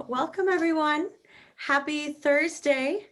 Welcome everyone. Happy Thursday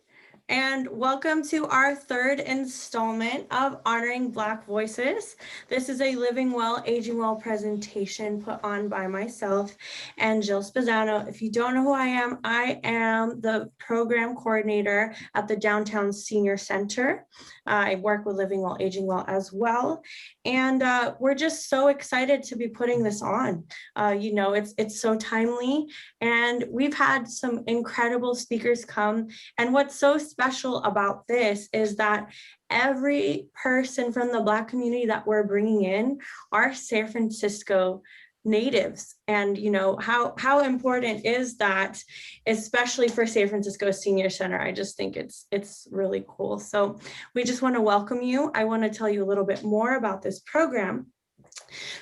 and welcome to our third installment of Honoring Black Voices. This is a Living Well, Aging Well presentation put on by myself and Jill Spizzano. If you don't know who I am the program coordinator at the Downtown Senior Center. I work with Living Well, Aging Well as well. And we're just so excited to be putting this on. It's so timely, and we've had some incredible speakers come. And what's so special about this is that every person from the Black community that we're bringing in are San Francisco natives. And how important is that, especially for San Francisco Senior Center? I just think it's really cool. So we just want to welcome you. I want to tell you a little bit more about this program.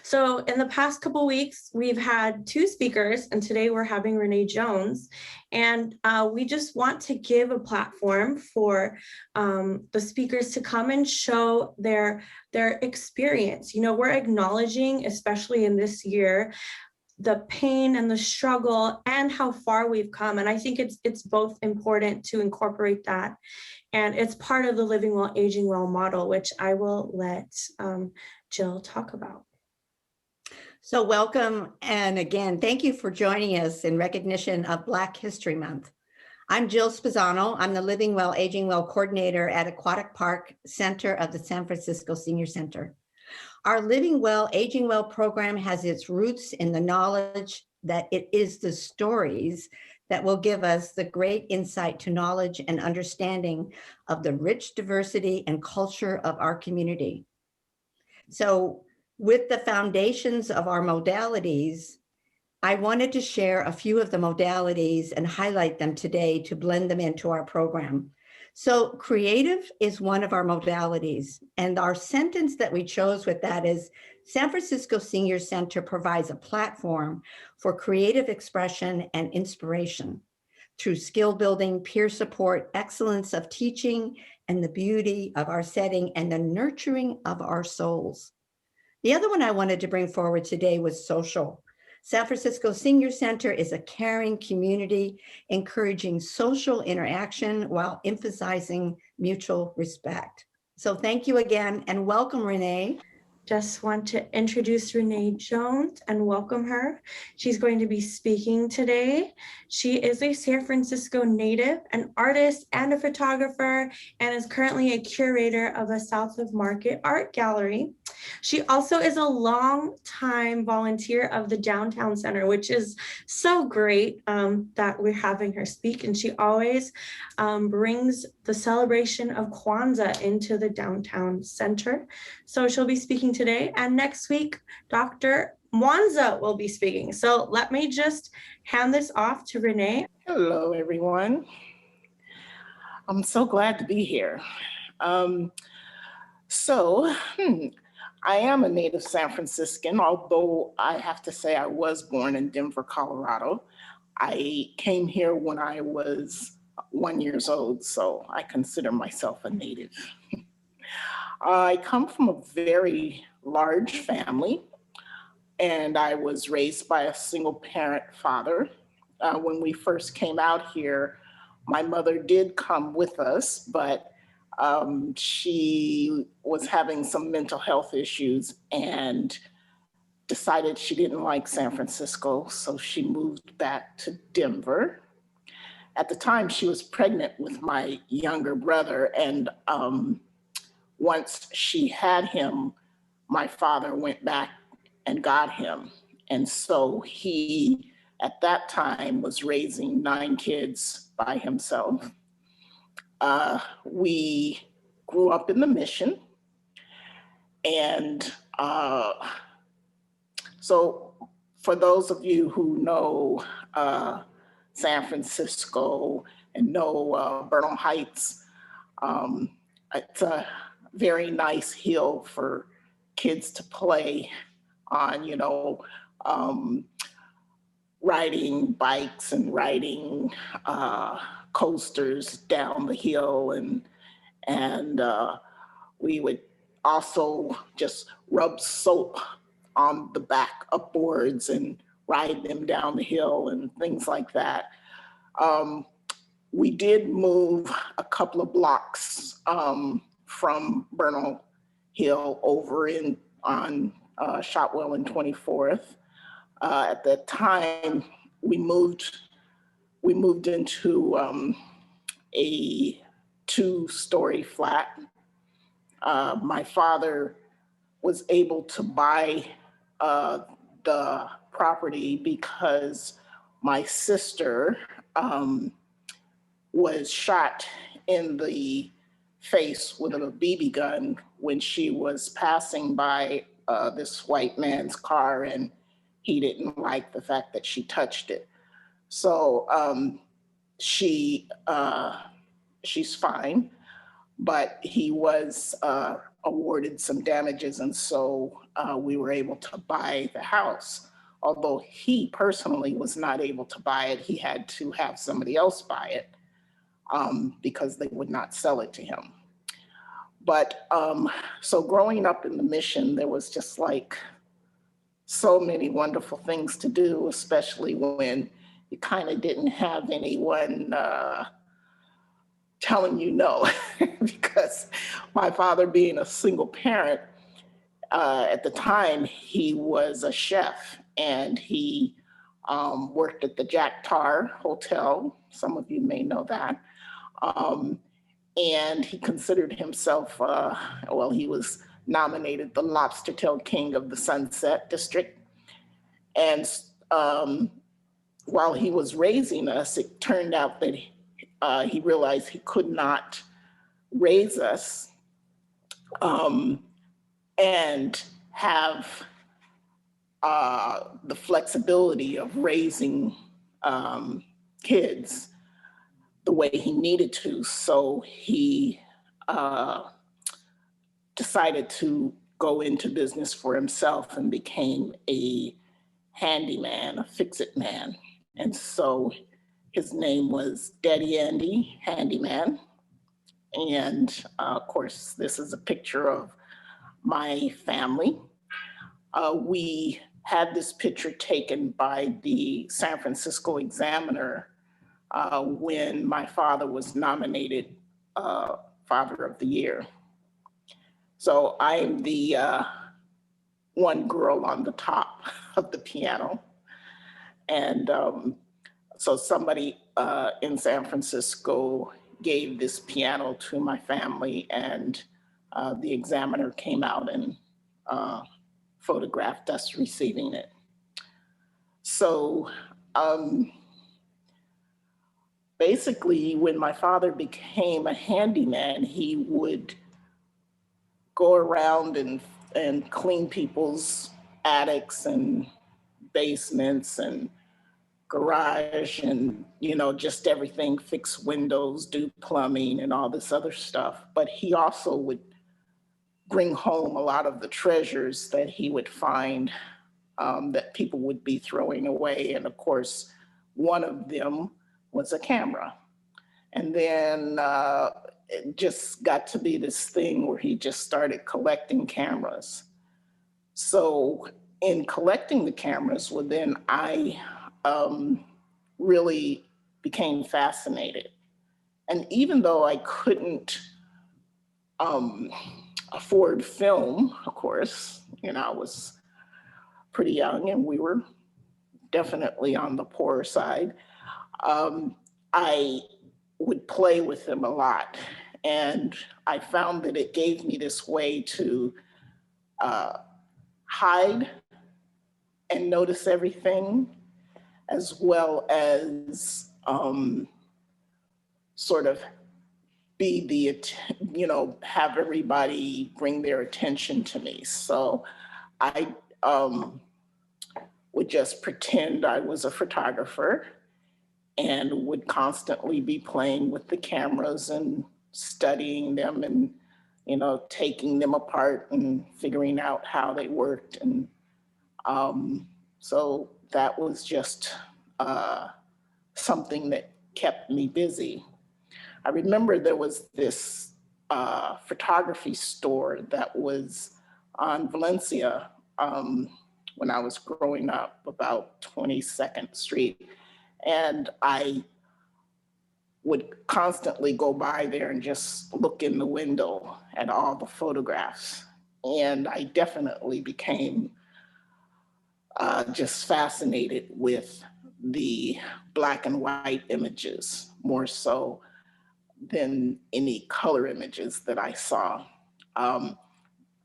So in the past couple weeks, we've had two speakers, and today we're having Renee Jones. And we just want to give a platform for the speakers to come and show their experience. We're acknowledging, especially in this year, the pain and the struggle and how far we've come. And I think it's both important to incorporate that. And it's part of the Living Well, Aging Well model, which I will let Jill talk about. So welcome, and again, thank you for joining us in recognition of Black History Month. I'm Jill Spizzano. I'm the Living Well, Aging Well coordinator at Aquatic Park Center of the San Francisco Senior Center. Our Living Well, Aging Well program has its roots in the knowledge that it is the stories that will give us the great insight to knowledge and understanding of the rich diversity and culture of our community. So, with the foundations of our modalities, I wanted to share a few of the modalities and highlight them today to blend them into our program. So creative is one of our modalities, and our sentence that we chose with that is, San Francisco Senior Center provides a platform for creative expression and inspiration through skill building, peer support, excellence of teaching, and the beauty of our setting and the nurturing of our souls. The other one I wanted to bring forward today was social. San Francisco Senior Center is a caring community, encouraging social interaction while emphasizing mutual respect. So thank you again, and welcome, Renee. Just want to introduce Renee Jones and welcome her. She's going to be speaking today. She is a San Francisco native, an artist and a photographer, and is currently a curator of a South of Market art gallery. She also is a longtime volunteer of the Downtown Center, which is so great that we're having her speak. And she always brings the celebration of Kwanza into the Downtown Center. So she'll be speaking today. And next week, Dr. Kwanza will be speaking. So let me just hand this off to Renee. Hello, everyone. I'm so glad to be here. I am a native San Franciscan, although I have to say I was born in Denver, Colorado. I came here when I was 1 year old, so I consider myself a native. I come from a very large family, and I was raised by a single parent father. When we first came out here, my mother did come with us, but she was having some mental health issues and decided she didn't like San Francisco, so she moved back to Denver. At the time, she was pregnant with my younger brother, and once she had him, my father went back and got him. And so he, at that time, was raising 9 kids by himself. We grew up in the Mission, and so for those of you who know San Francisco and know Bernal Heights, it's a very nice hill for kids to play on, riding bikes and riding coasters down the hill, and we would also just rub soap on the back of boards and ride them down the hill and things like that. We did move a couple of blocks from Bernal Hill over on Shotwell and 24th. At that time, we moved into a 2-story flat. My father was able to buy the property because my sister was shot in the face with a BB gun when she was passing by this white man's car, and he didn't like the fact that she touched it. So she's fine, but he was awarded some damages, and so we were able to buy the house. Although he personally was not able to buy it, he had to have somebody else buy it because they would not sell it to him. But so growing up in the Mission, there was just like so many wonderful things to do, especially when you kind of didn't have anyone telling you no, because my father being a single parent, at the time he was a chef, and he worked at the Jack Tar Hotel. Some of you may know that. And he considered himself, well, he was nominated the Lobster Tail King of the Sunset District. And while he was raising us, it turned out that he realized he could not raise us and have the flexibility of raising kids the way he needed to. So he decided to go into business for himself and became a handyman, a fix-it man. And so his name was Daddy Andy Handyman. And of course, this is a picture of my family. We had this picture taken by the San Francisco Examiner when my father was nominated Father of the Year. So I'm the one girl on the top of the piano. And so somebody in San Francisco gave this piano to my family, and the Examiner came out and photographed us receiving it. So basically, when my father became a handyman, he would go around and clean people's attics and basements and garage and, you know, just everything, fix windows, do plumbing and all this other stuff. But he also would bring home a lot of the treasures that he would find that people would be throwing away. And of course, one of them was a camera. And then it just got to be this thing where he just started collecting cameras. So in collecting the cameras, well, then I really became fascinated. And even though I couldn't afford film, of course, you know, I was pretty young and we were definitely on the poorer side, I would play with them a lot. And I found that it gave me this way to hide and notice everything, as well as sort of be the, you know, have everybody bring their attention to me. So I would just pretend I was a photographer and would constantly be playing with the cameras and studying them and, you know, taking them apart and figuring out how they worked. And so that was just something that kept me busy. I remember there was this photography store that was on Valencia when I was growing up, about 22nd Street. And I would constantly go by there and just look in the window at all the photographs. And I definitely became just fascinated with the black and white images, more so than any color images that I saw. A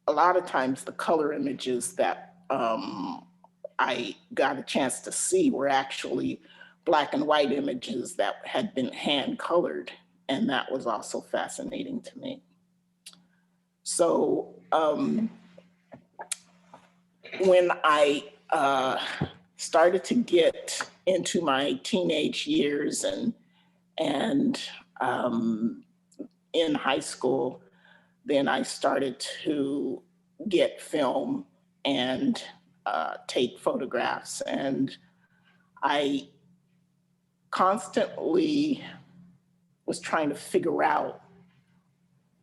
lot of times the color images that I got a chance to see were actually black and white images that had been hand colored. And that was also fascinating to me. So when I started to get into my teenage years and in high school, then I started to get film and take photographs. And I constantly was trying to figure out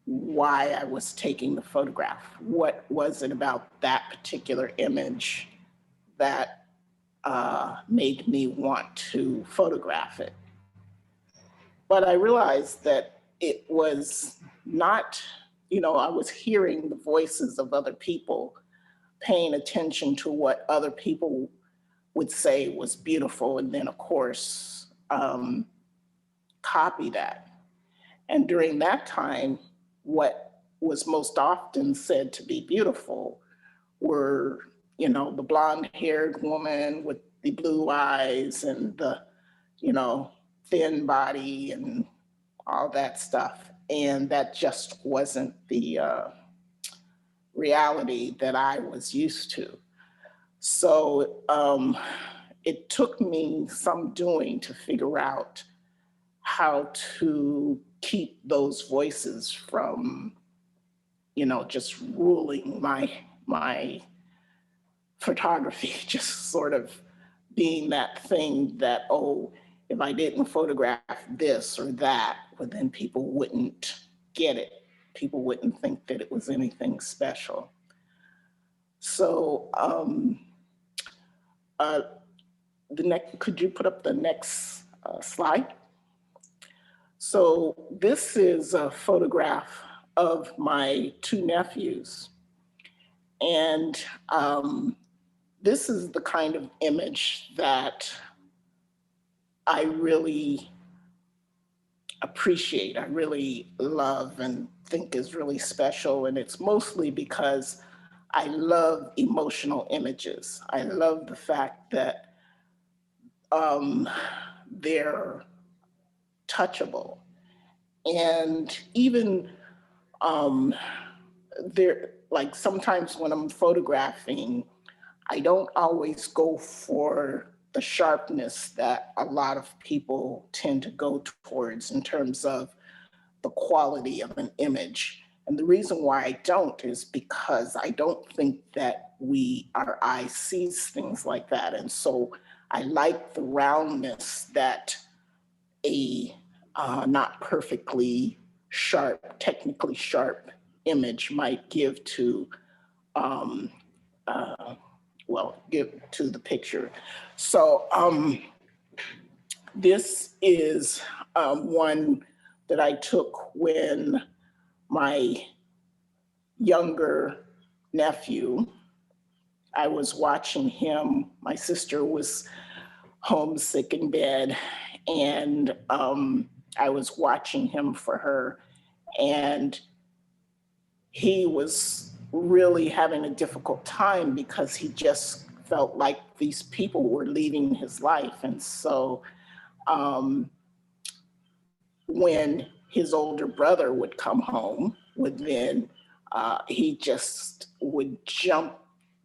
why I was taking the photograph. What was it about that particular image that made me want to photograph it? But I realized that it was not, I was hearing the voices of other people, paying attention to what other people would say was beautiful, and then of course, copy that. And during that time, what was most often said to be beautiful were, the blonde-haired woman with the blue eyes and the, thin body and all that stuff. And that just wasn't the reality that I was used to. So it took me some doing to figure out how to keep those voices from, just ruling my photography, just sort of being that thing that, oh, if I didn't photograph this or that, well, then people wouldn't get it. People wouldn't think that it was anything special. So could you put up the next slide? So this is a photograph of my two nephews. And this is the kind of image that I really appreciate, I really love and think is really special. And it's mostly because I love emotional images. I love the fact that they're touchable. And even like sometimes when I'm photographing, I don't always go for the sharpness that a lot of people tend to go towards in terms of the quality of an image. And the reason why I don't is because I don't think that our eye sees things like that. And so I like the roundness that a not perfectly sharp, technically sharp image might give to give to the picture. So this is one that I took when my younger nephew, I was watching him, my sister was homesick in bed, and I was watching him for her, and he was really having a difficult time because he just felt like these people were leaving his life. And so when his older brother would come home, he just would jump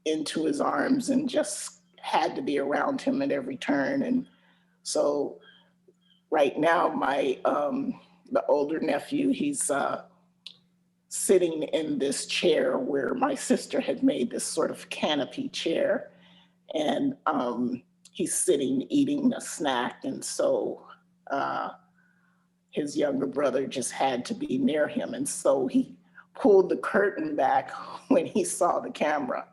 into his arms and just had to be around him at every turn. And so right now, the older nephew, he's sitting in this chair where my sister had made this sort of canopy chair, and he's sitting eating a snack. And so his younger brother just had to be near him. And so he pulled the curtain back when he saw the camera,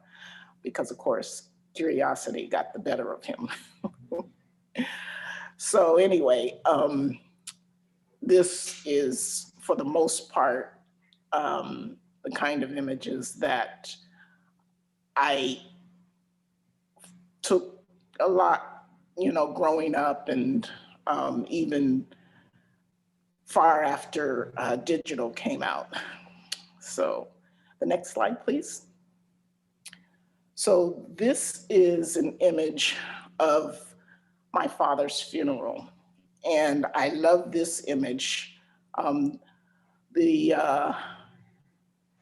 because of course curiosity got the better of him. So anyway, this is, for the most part, the kind of images that I took a lot, growing up, and even far after digital came out. So the next slide, please. So this is an image of my father's funeral, and I love this image. The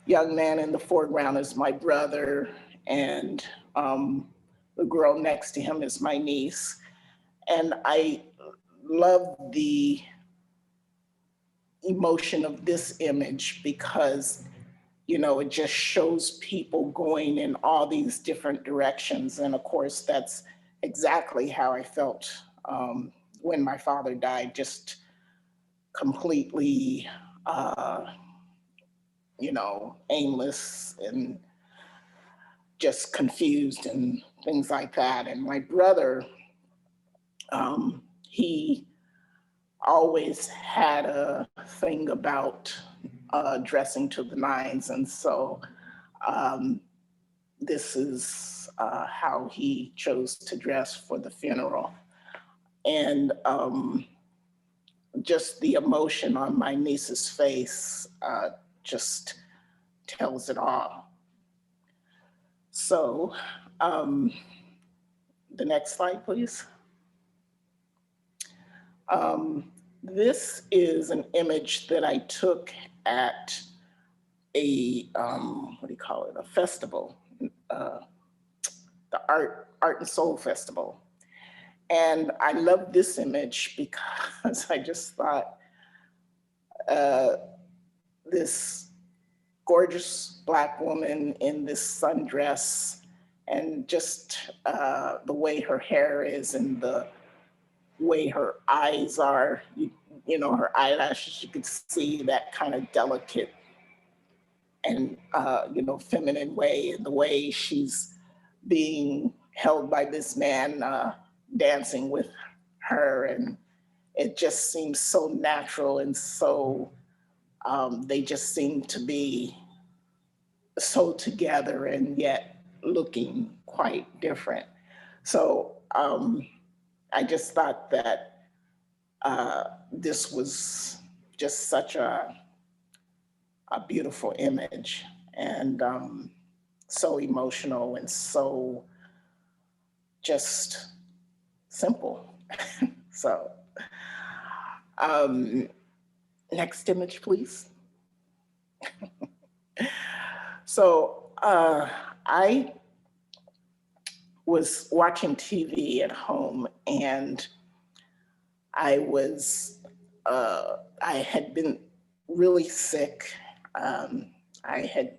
young man in the foreground is my brother, and the girl next to him is my niece. And I love the emotion of this image because, it just shows people going in all these different directions. And of course, that's exactly how I felt when my father died, just completely, aimless and just confused and things like that. And my brother, he always had a thing about dressing to the nines. And so this is how he chose to dress for the funeral. And just the emotion on my niece's face just tells it all. So the next slide, please. This is an image that I took at a, a festival, the Art and Soul Festival. And I love this image because I just thought this gorgeous Black woman in this sundress, and just the way her hair is and the way her eyes are, her eyelashes, you could see that kind of delicate and, feminine way, and the way she's being held by this man dancing with her. And it just seems so natural, and so they just seem to be so together and yet looking quite different. So I just thought that this was just such a beautiful image, and so emotional and so just simple. So next image, please. So I was watching TV at home, and I had been really sick. I had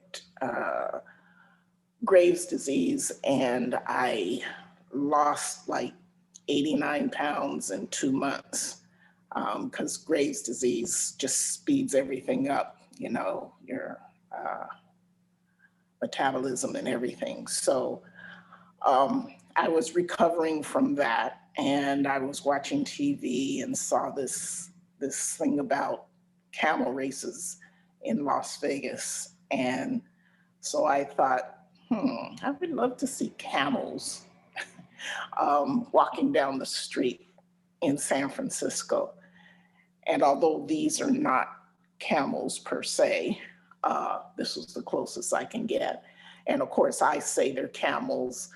Graves' disease, and I lost like 89 pounds in 2 months because Graves' disease just speeds everything up, your metabolism and everything. So I was recovering from that, and I was watching TV and saw this thing about camel races in Las Vegas. And so I thought, I would love to see camels walking down the street in San Francisco. And although these are not camels per se, this was the closest I can get. And of course, I say they're camels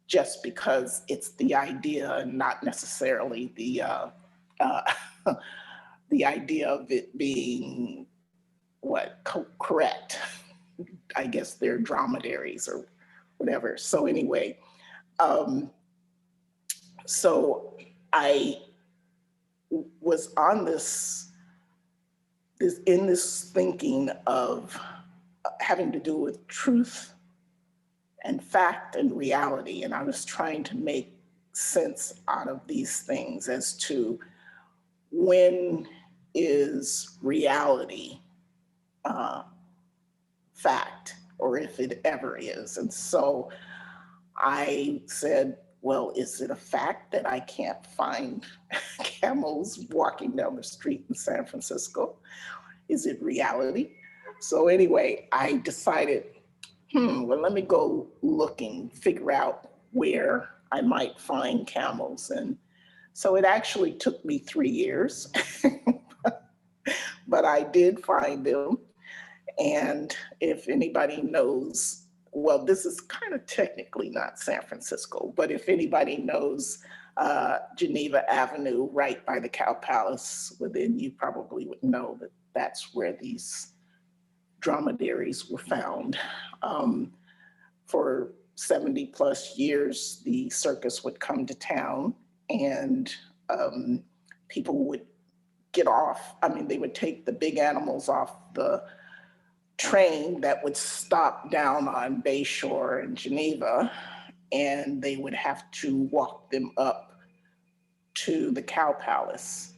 just because it's the idea and not necessarily the idea of it being correct. I guess they're dromedaries or whatever. So anyway, so I was on this thinking of having to do with truth and fact and reality. And I was trying to make sense out of these things as to when is reality fact, or if it ever is. And so I said, well, is it a fact that I can't find camels walking down the street in San Francisco? Is it reality? So anyway, I decided, well, let me go looking, figure out where I might find camels. And so it actually took me 3 years, but I did find them. And if anybody knows, well, this is kind of technically not San Francisco, but if anybody knows Geneva Avenue right by the Cow Palace, well, then you probably would know that that's where these dromedaries were found. For 70 plus years, the circus would come to town and people would get off. I mean, they would take the big animals off the train that would stop down on Bayshore in Geneva, and they would have to walk them up to the Cow Palace.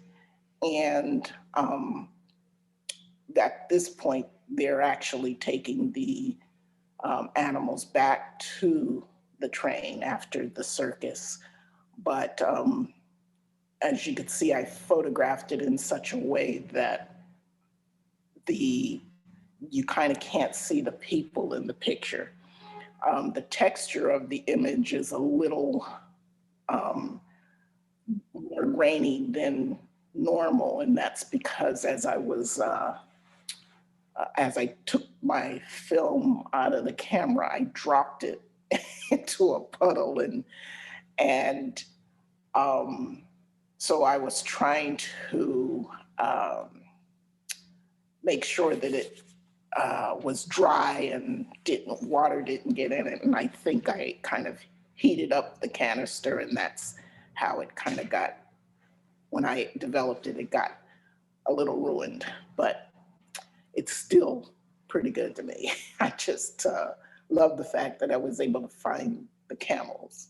And at this point, they're actually taking the animals back to the train after the circus. But as you can see, I photographed it in such a way that you kind of can't see the people in the picture. The texture of the image is a little more grainy than normal, and that's because as I took my film out of the camera, I dropped it into a puddle, and so I was trying to make sure that it was dry and water didn't get in it. And I think I kind of heated up the canister, and that's how it kind of got, when I developed it, it got a little ruined, but it's still pretty good to me. I just love the fact that I was able to find the camels.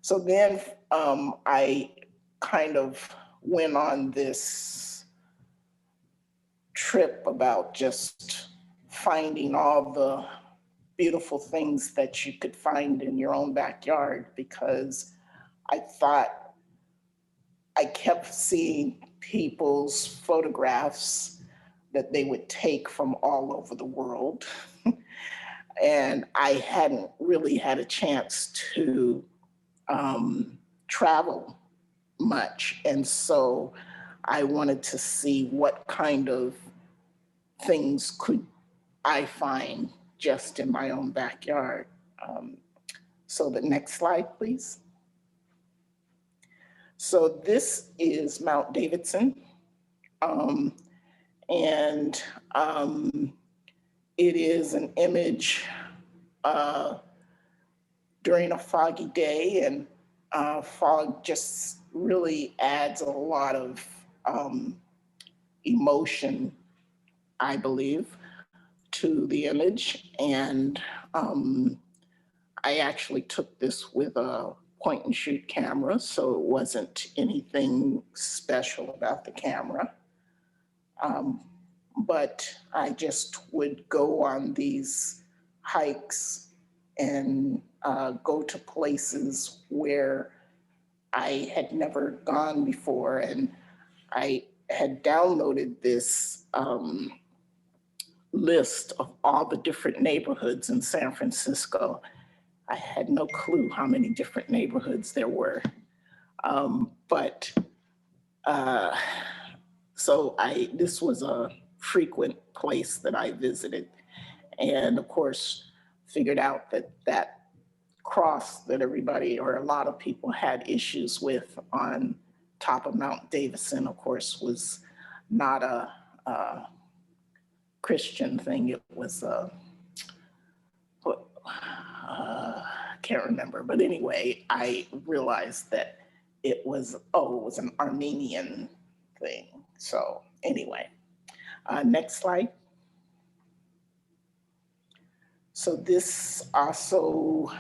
So then I kind of went on this trip about just finding all the beautiful things that you could find in your own backyard, because I thought I kept seeing people's photographs that they would take from all over the world. And I hadn't really had a chance to travel much. And so I wanted to see what kind of things could I find just in my own backyard. So the next slide, please. So this is Mount Davidson. And it is an image during a foggy day, and fog just really adds a lot of emotion, I believe, to the image. And I actually took this with a point and shoot camera, so it wasn't anything special about the camera. But I just would go on these hikes and go to places where I had never gone before. And I had downloaded this list of all the different neighborhoods in San Francisco. I had no clue how many different neighborhoods there were. So this was a frequent place that I visited, and of course figured out that that cross that everybody or a lot of people had issues with on top of Mount Davidson, of course, was not a Christian thing. It was can't remember, but anyway, I realized that it was an Armenian thing. So anyway, next slide. So this also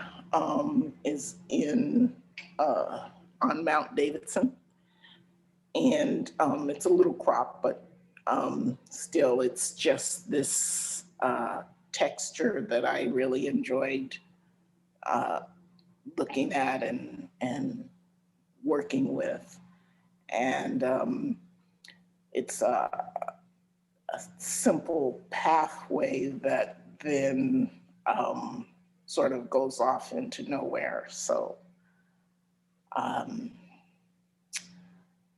is on Mount Davidson, and it's a little crop, but still it's just this texture that I really enjoyed looking at and working with. And it's a simple pathway that then sort of goes off into nowhere. So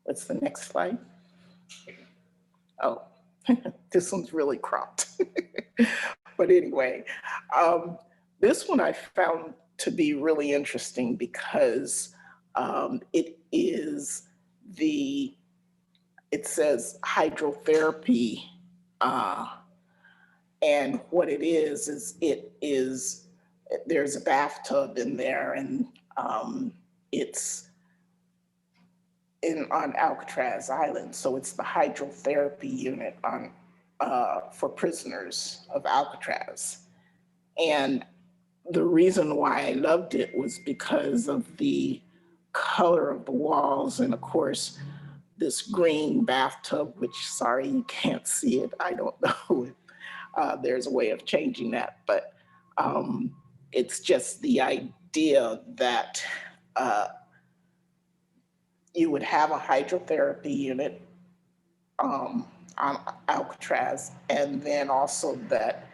what's the next slide? Oh, this one's really cropped. But anyway, this one I found to be really interesting because it says hydrotherapy. And what it is there's a bathtub in there, and it's on Alcatraz Island. So it's the hydrotherapy unit for prisoners of Alcatraz. And the reason why I loved it was because of the color of the walls, and of course, this green bathtub, which, sorry, you can't see it. I don't know if there's a way of changing that, but it's just the idea that you would have a hydrotherapy unit on Alcatraz, and then also that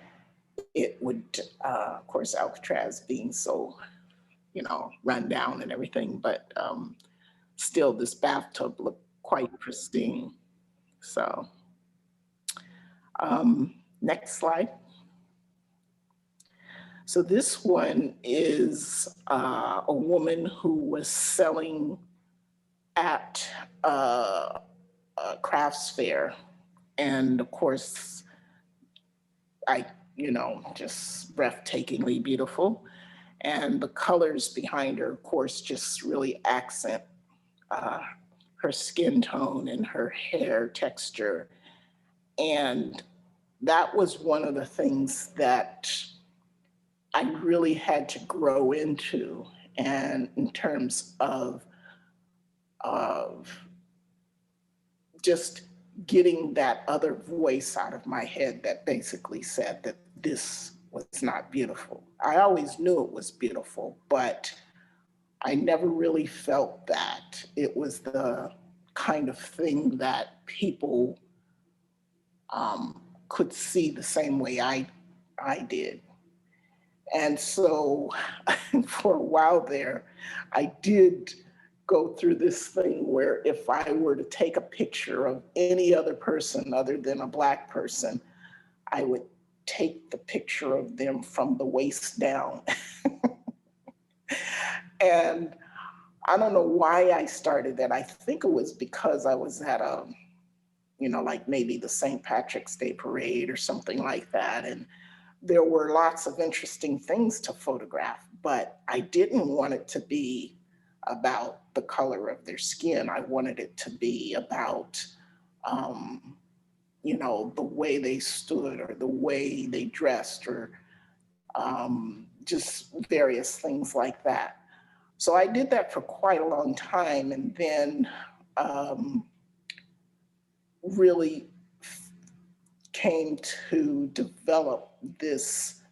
it would, of course, Alcatraz being so, run down and everything, but still this bathtub looked quite pristine. So next slide. So this one is a woman who was selling at a crafts fair. And of course, just breathtakingly beautiful. And the colors behind her, of course, just really accent her skin tone and her hair texture. And that was one of the things that I really had to grow into, and in terms of just getting that other voice out of my head that basically said that this was not beautiful. I always knew it was beautiful, but I never really felt that it was the kind of thing that people could see the same way I did. And so for a while there, I did go through this thing where if I were to take a picture of any other person other than a Black person, I would take the picture of them from the waist down. And I don't know why I started that. I think it was because I was at like maybe the St. Patrick's Day parade or something like that. And there were lots of interesting things to photograph, but I didn't want it to be about the color of their skin. I wanted it to be about, the way they stood or the way they dressed, or just various things like that. So I did that for quite a long time, and then really came to develop this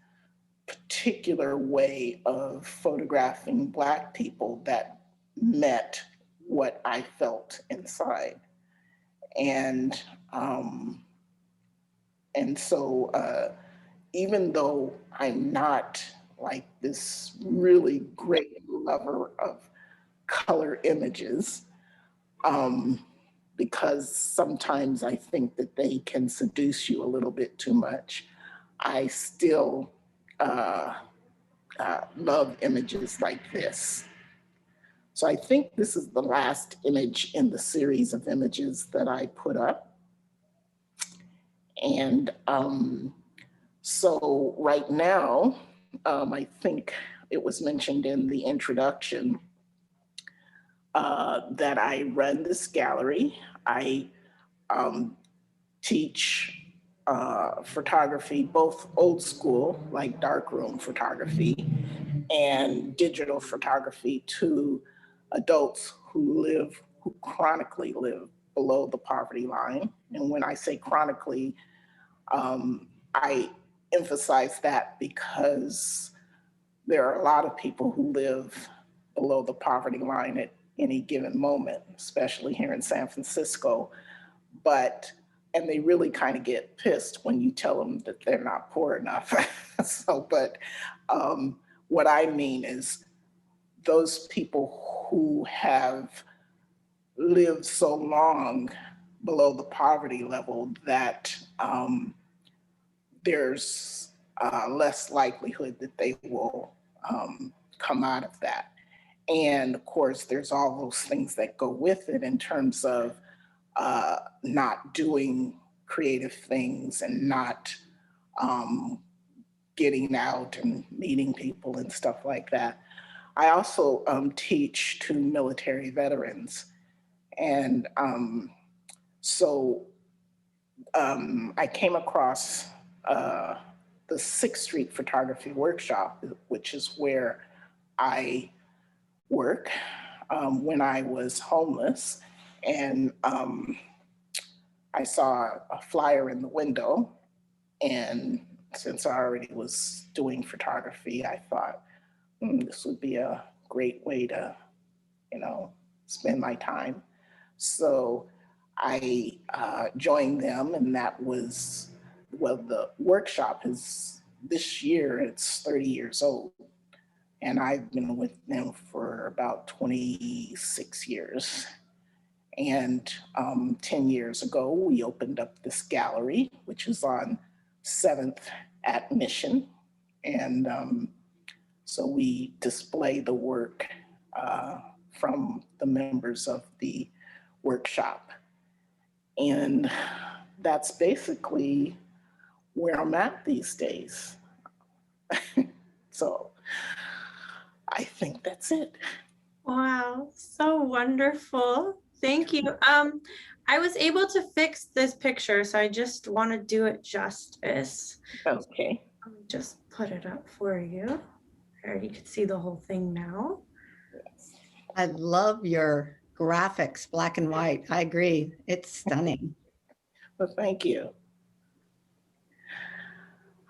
particular way of photographing Black people that met what I felt inside. And so even though I'm not like this really great lover of color images, because sometimes I think that they can seduce you a little bit too much, I still love images like this. So I think this is the last image in the series of images that I put up. And so right now, I think it was mentioned in the introduction that I run this gallery. I teach photography, both old school, like darkroom photography, and digital photography to adults who chronically live below the poverty line. And when I say chronically, I emphasize that because there are a lot of people who live below the poverty line at any given moment, especially here in San Francisco. And they really kind of get pissed when you tell them that they're not poor enough. What I mean is those people who have lived so long below the poverty level that there's less likelihood that they will come out of that. And of course, there's all those things that go with it in terms of not doing creative things and not getting out and meeting people and stuff like that. I also teach to military veterans. And I came across the 6th Street Photography Workshop, which is where I work when I was homeless. And I saw a flyer in the window. And since I already was doing photography, I thought this would be a great way to, spend my time. So I joined them, and that was, the workshop is this year, it's 30 years old. And I've been with them for about 26 years. And 10 years ago, we opened up this gallery, which is on 7th at Mission. And so we display the work from the members of the workshop. And that's basically where I'm at these days. So I think that's it. Wow, so wonderful. Thank you. I was able to fix this picture, so I just want to do it justice. Okay. Let me just put it up for you. There, you can see the whole thing now. I love your graphics, black and white. I agree. It's stunning. Well, thank you.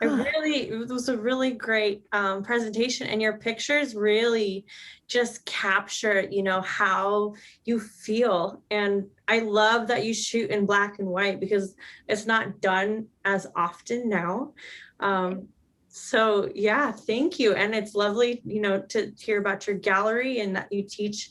It was a really great presentation, and your pictures really just capture, how you feel. And I love that you shoot in black and white because it's not done as often now. So yeah, thank you. And it's lovely, to hear about your gallery and that you teach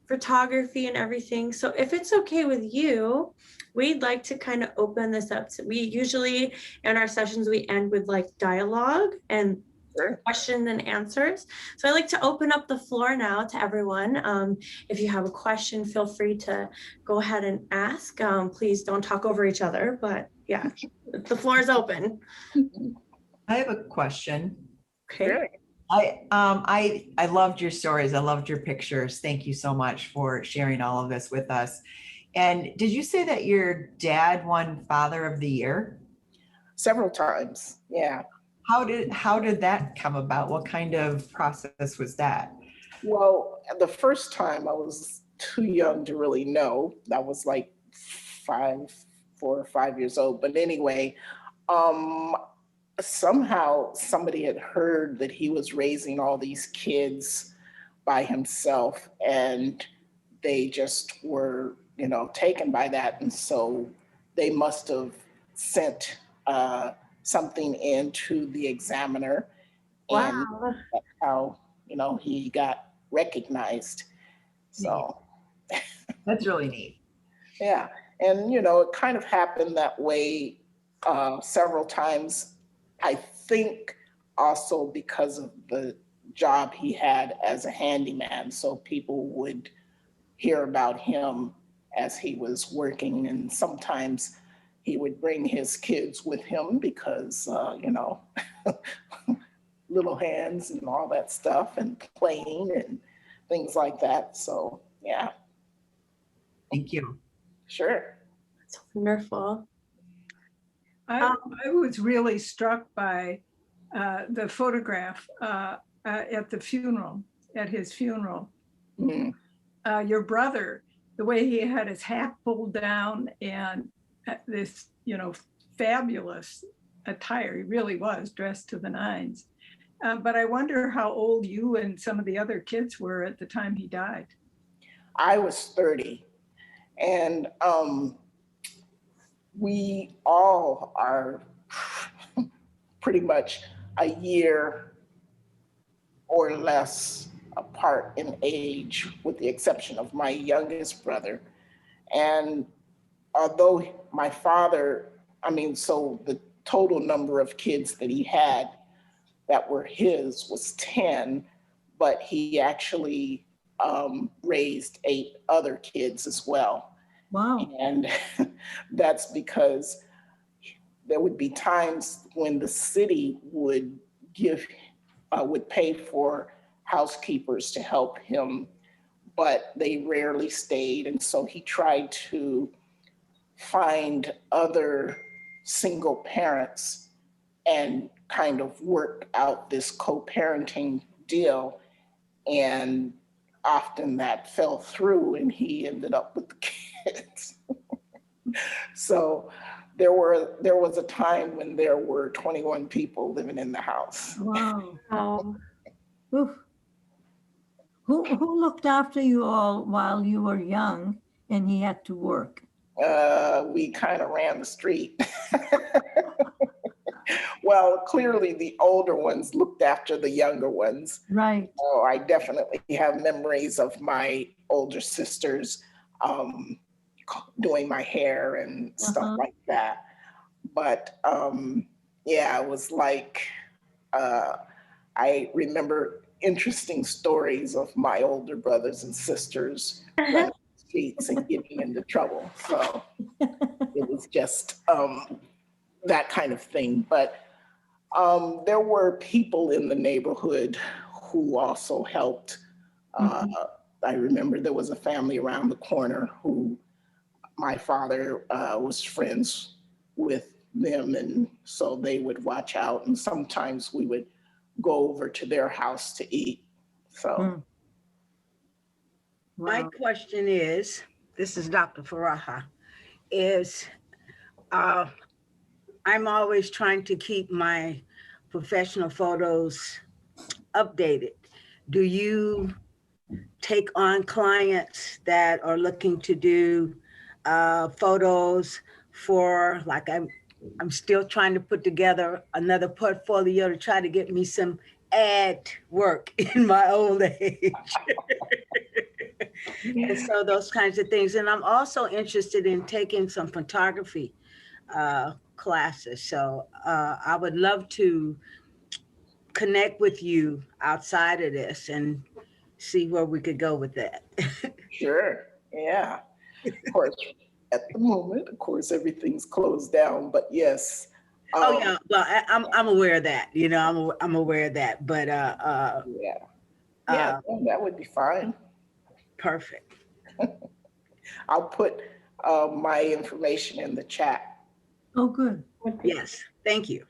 photography and everything. So if it's okay with you, we'd like to kind of open this up. We usually in our sessions, we end with like dialogue and questions and answers. So I like to open up the floor now to everyone. If you have a question, feel free to go ahead and ask. Please don't talk over each other, but yeah, the floor is open. I have a question. Okay. Sure. I loved your stories. I loved your pictures. Thank you so much for sharing all of this with us. And did you say that your dad won Father of the Year? Several times, yeah. How did that come about? What kind of process was that? Well, the first time I was too young to really know. I was like 4 or 5 years old. But anyway, somehow somebody had heard that he was raising all these kids by himself, and they just were, taken by that. And so they must have sent something into the examiner. And Wow. that's how, he got recognized. So That's really neat. yeah. And, it kind of happened that way several times. I think also because of the job he had as a handyman. So people would hear about him as he was working, and sometimes he would bring his kids with him because, little hands and all that stuff, and playing and things like that. So yeah. Thank you. Sure. That's wonderful. I was really struck by the photograph at the funeral, at his funeral. Mm. Your brother, the way he had his hat pulled down and this, fabulous attire, he really was dressed to the nines. But I wonder how old you and some of the other kids were at the time he died. I was 30, and we all are pretty much a year or less apart in age, with the exception of my youngest brother. And although my father, so the total number of kids that he had that were his was 10, but he actually raised 8 other kids as well. Wow. And that's because there would be times when the city would pay for housekeepers to help him, but they rarely stayed. And so he tried to find other single parents and kind of work out this co-parenting deal. And often that fell through and he ended up with the kids. So there was a time when there were 21 people living in the house. Wow. Oh, Oof. Who looked after you all while you were young and he had to work? We kind of ran the street. Well, clearly the older ones looked after the younger ones. Right. Oh, I definitely have memories of my older sisters doing my hair and stuff like that. But yeah, it was like, I remember interesting stories of my older brothers and sisters running the streets and getting into trouble. So it was just that kind of thing. But there were people in the neighborhood who also helped. I remember there was a family around the corner who my father was friends with them, and so they would watch out, and sometimes we would go over to their house to eat. So Wow. My question is, this is Dr. Faraha, is I'm always trying to keep my professional photos updated. Do you take on clients that are looking to do photos for, like, I'm still trying to put together another portfolio to try to get me some ad work in my old age. And so those kinds of things. And I'm also interested in taking some photography classes. So I would love to connect with you outside of this and see where we could go with that. sure, yeah. Of course, at the moment, of course, everything's closed down, but yes. Oh yeah, well, I'm aware of that. You know, I'm aware of that. But Yeah, yeah, that would be fine. Perfect. I'll put my information in the chat. Oh, good. Yes, thank you.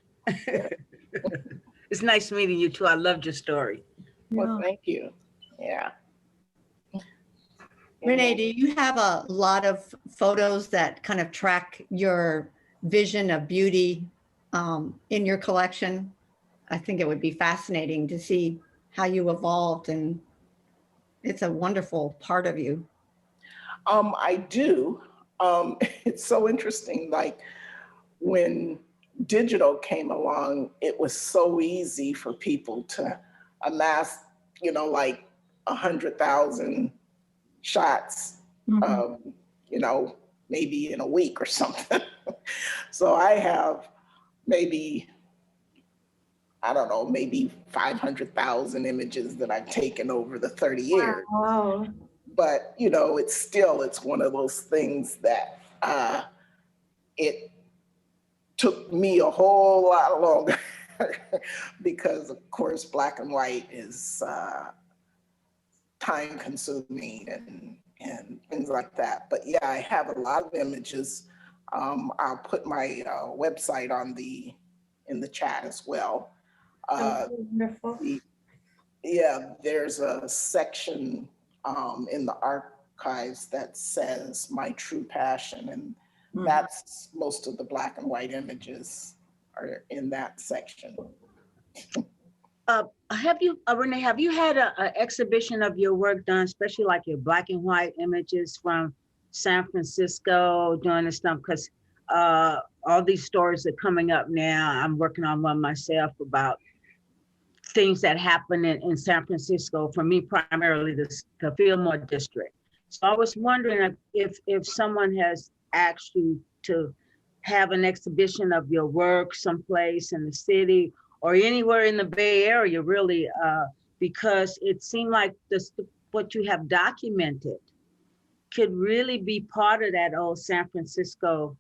It's nice meeting you too. I loved your story. Well, Yeah. thank you. Yeah. Renee, do you have a lot of photos that kind of track your vision of beauty in your collection? I think it would be fascinating to see how you evolved, and it's a wonderful part of you. I do. It's so interesting. Like when digital came along, it was so easy for people to amass, like 100,000 shots, maybe in a week or something. So I have maybe, I don't know, maybe 500,000 images that I've taken over the 30 years. wow. But, it's one of those things that it took me a whole lot longer because, of course, black and white is time consuming and things like that. But yeah, I have a lot of images. I'll put my website in the chat as well. Wonderful. Yeah, there's a section in the archives that says my true passion, and that's most of the black and white images are in that section. Renee, have you had a exhibition of your work done, especially like your black and white images from San Francisco during this time? Because all these stories are coming up now. I'm working on one myself about things that happen in San Francisco, for me, primarily the Fillmore district. So I was wondering if someone has asked you to have an exhibition of your work someplace in the city or anywhere in the Bay Area, really, because it seemed like what you have documented could really be part of that old San Francisco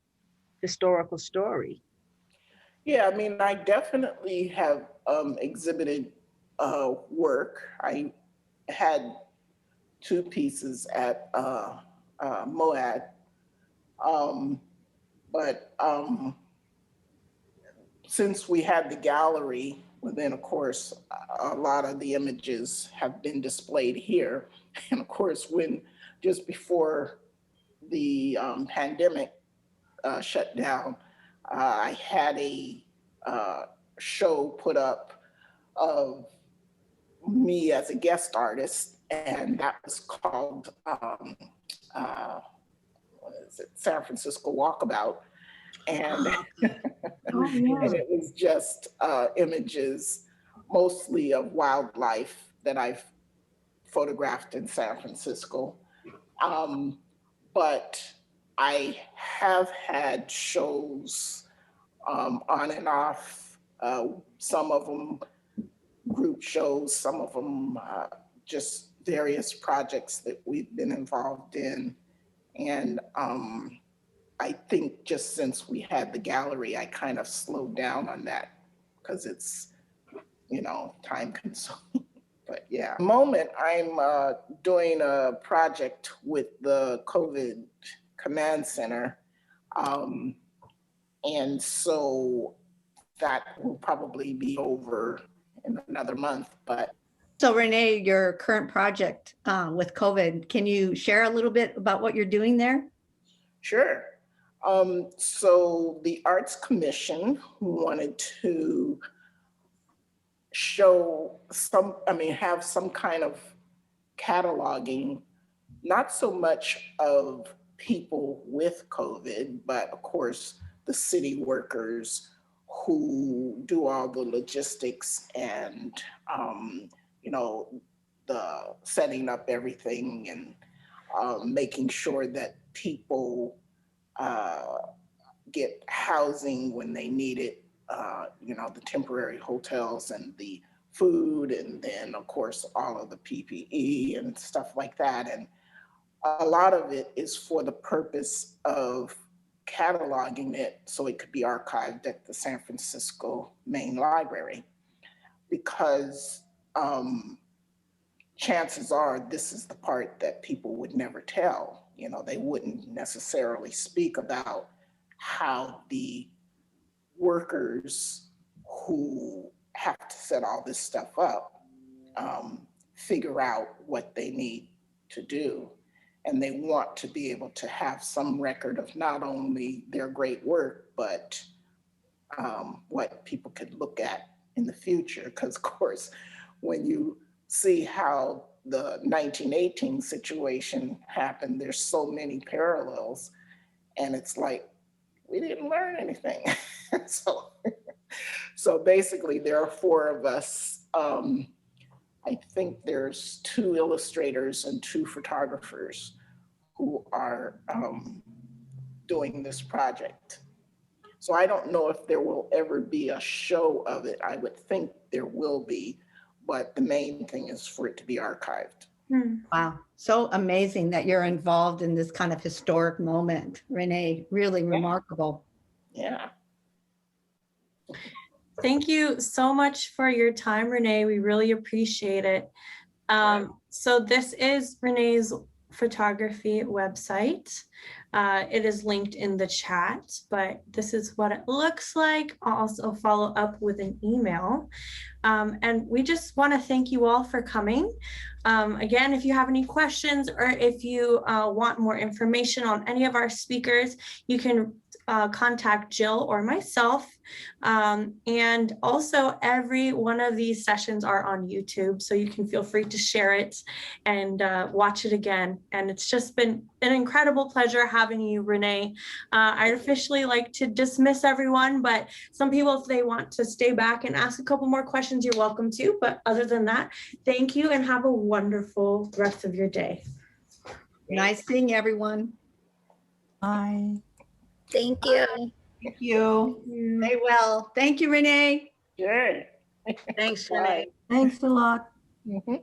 historical story. Yeah, I mean, I definitely have exhibited work. I had 2 pieces at MOAD, but since we had the gallery, well, then of course, a lot of the images have been displayed here. And of course, just before the pandemic shut down, I had a show put up of me as a guest artist, and that was called San Francisco Walkabout. And, and it was just images mostly of wildlife that I've photographed in San Francisco. But I have had shows on and off, some of them group shows, some of them just various projects that we've been involved in. And I think just since we had the gallery, I kind of slowed down on that because it's, time consuming. But yeah, at the moment I'm doing a project with the COVID Command Center. And so that will probably be over in another month, but. So Renee, your current project with COVID, can you share a little bit about what you're doing there? Sure. So the Arts Commission wanted to have some kind of cataloging, not so much of people with COVID, but of course, the city workers who do all the logistics and, the setting up everything and making sure that people get housing when they need it, the temporary hotels and the food, and then of course, all of the PPE and stuff like that. And a lot of it is for the purpose of cataloging it so it could be archived at the San Francisco Main Library, because chances are this is the part that people would never tell. They wouldn't necessarily speak about how the workers who have to set all this stuff up figure out what they need to do. And they want to be able to have some record of not only their great work, but what people could look at in the future. Because of course, when you see how the 1918 situation happened, there's so many parallels, and it's like, we didn't learn anything. So basically there are 4 of us. I think there's 2 illustrators and 2 photographers who are doing this project. So I don't know if there will ever be a show of it. I would think there will be, but the main thing is for it to be archived. Wow, so amazing that you're involved in this kind of historic moment, Renee, really remarkable. Yeah. Thank you so much for your time, Renee. We really appreciate it. So this is Renee's photography website. It is linked in the chat, but this is what it looks like. I'll also follow up with an email. And we just want to thank you all for coming. Again, if you have any questions or if you want more information on any of our speakers, you can contact Jill or myself. And also every one of these sessions are on YouTube, so you can feel free to share it and watch it again. And it's just been an incredible pleasure having you, Renee. I'd officially like to dismiss everyone, but some people, if they want to stay back and ask a couple more questions, you're welcome to. But other than that, thank you and have a wonderful rest of your day. Nice seeing everyone. Bye. Thank you. Thank you. Stay well. Thank you, Renee. Sure. Thanks, Bye. Renee. Thanks a lot. Mhm.